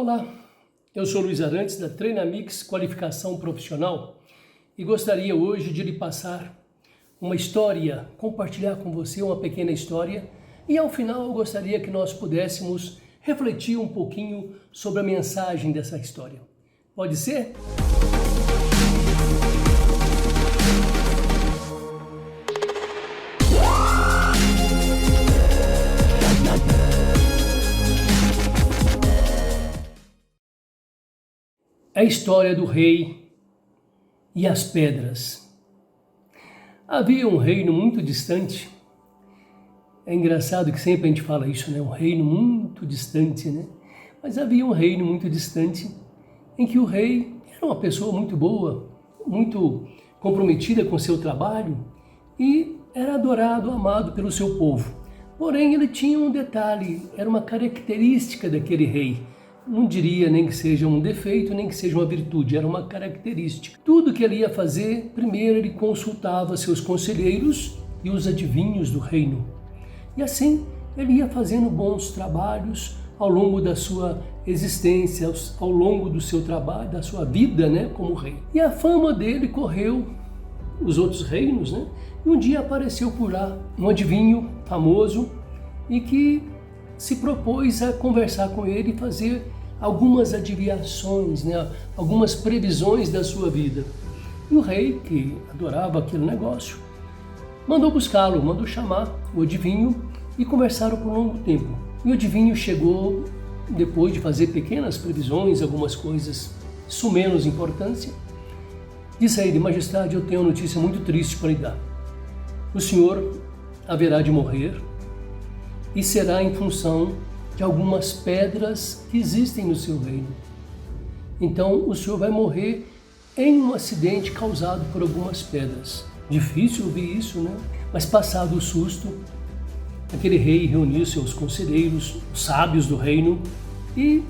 Olá, eu sou Luiz Arantes da Treinamix Qualificação Profissional e gostaria hoje de lhe passar uma história, compartilhar com você uma pequena história e ao final eu gostaria que nós pudéssemos refletir um pouquinho sobre a mensagem dessa história. Pode ser? A história do rei e as pedras. Havia um reino muito distante. É engraçado que sempre a gente fala isso, né? Um reino muito distante, né? Mas havia um reino muito distante em que o rei era uma pessoa muito boa, muito comprometida com seu trabalho e era adorado, amado pelo seu povo. Porém, ele tinha um detalhe, era uma característica daquele rei. Não diria nem que seja um defeito, nem que seja uma virtude, era uma característica. Tudo que ele ia fazer, primeiro ele consultava seus conselheiros e os adivinhos do reino. E assim ele ia fazendo bons trabalhos ao longo da sua existência, ao longo do seu trabalho, da sua vida, né, como rei. E a fama dele correu os outros reinos, né? E um dia apareceu por lá um adivinho famoso e que se propôs a conversar com ele e fazer algumas adivinhações, né? Algumas previsões da sua vida. E o rei, que adorava aquele negócio, mandou buscá-lo, mandou chamar o adivinho e conversaram por um longo tempo. E o adivinho chegou, depois de fazer pequenas previsões, algumas coisas sumenos importância, disse a ele: Majestade, eu tenho uma notícia muito triste para lhe dar. O senhor haverá de morrer e será em função de algumas pedras que existem no seu reino. Então o senhor vai morrer em um acidente causado por algumas pedras. Difícil ouvir isso, né? Mas passado o susto, aquele rei reuniu seus conselheiros, os sábios do reino, e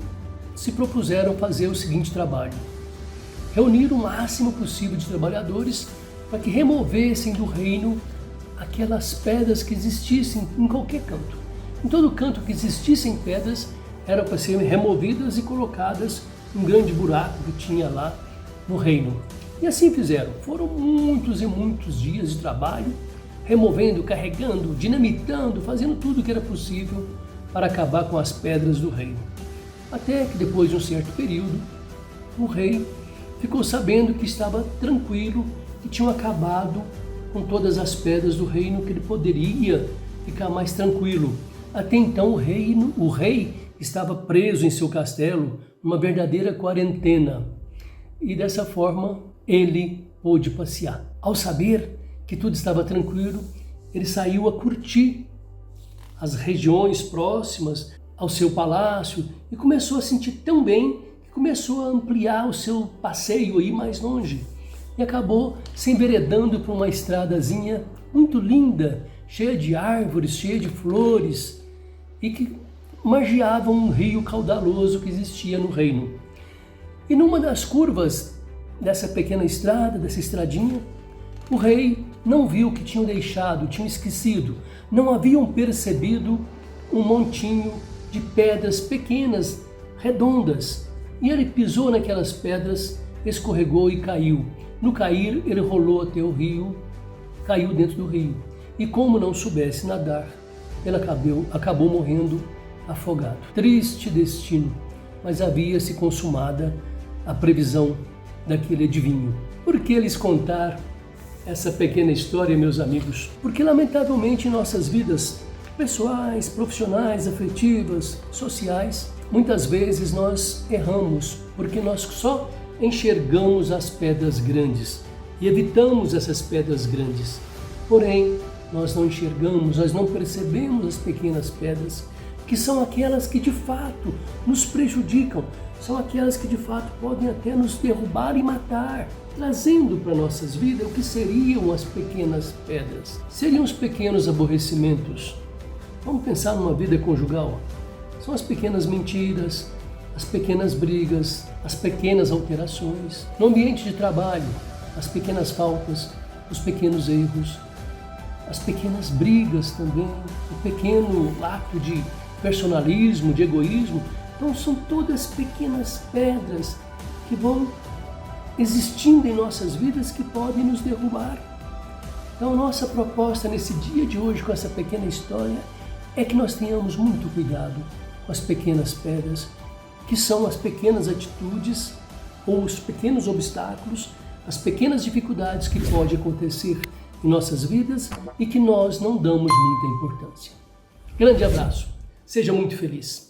se propuseram fazer o seguinte trabalho: reunir o máximo possível de trabalhadores para que removessem do reino aquelas pedras que existissem em qualquer canto. Em todo canto que existissem pedras, eram para serem removidas e colocadas num grande buraco que tinha lá no reino. E assim fizeram. Foram muitos e muitos dias de trabalho, removendo, carregando, dinamitando, fazendo tudo o que era possível para acabar com as pedras do reino. Até que depois de um certo período, o rei ficou sabendo que estava tranquilo, que tinham acabado com todas as pedras do reino, que ele poderia ficar mais tranquilo. Até então o rei estava preso em seu castelo, numa verdadeira quarentena. E dessa forma ele pôde passear. Ao saber que tudo estava tranquilo, ele saiu a curtir as regiões próximas ao seu palácio e começou a sentir tão bem que começou a ampliar o seu passeio, a ir mais longe. E acabou se enveredando por uma estradazinha muito linda, cheia de árvores, cheia de flores, e que margeava um rio caudaloso que existia no reino. E numa das curvas dessa pequena estrada, dessa estradinha, o rei não viu que tinham deixado, tinham esquecido, não haviam percebido um montinho de pedras pequenas, redondas. E ele pisou naquelas pedras, escorregou e caiu. No cair, ele rolou até o rio, caiu dentro do rio. E como não soubesse nadar, ele acabou morrendo afogado. Triste destino, mas havia-se consumada a previsão daquele adivinho. Por que lhes contar essa pequena história, meus amigos? Porque lamentavelmente em nossas vidas pessoais, profissionais, afetivas, sociais, muitas vezes nós erramos, porque nós só enxergamos as pedras grandes e evitamos essas pedras grandes. Porém, nós não enxergamos, nós não percebemos as pequenas pedras, que são aquelas que de fato nos prejudicam, são aquelas que de fato podem até nos derrubar e matar, trazendo para nossas vidas o que seriam as pequenas pedras. Seriam os pequenos aborrecimentos. Vamos pensar numa vida conjugal. São as pequenas mentiras, as pequenas brigas, as pequenas alterações. No ambiente de trabalho, as pequenas faltas, os pequenos erros, as pequenas brigas também, o pequeno ato de personalismo, de egoísmo, Então são todas pequenas pedras que vão existindo em nossas vidas que podem nos derrubar. Então nossa proposta nesse dia de hoje com essa pequena história é que nós tenhamos muito cuidado com as pequenas pedras, que são as pequenas atitudes ou os pequenos obstáculos, as pequenas dificuldades que podem acontecer em nossas vidas e que nós não damos muita importância. Grande abraço, seja muito feliz.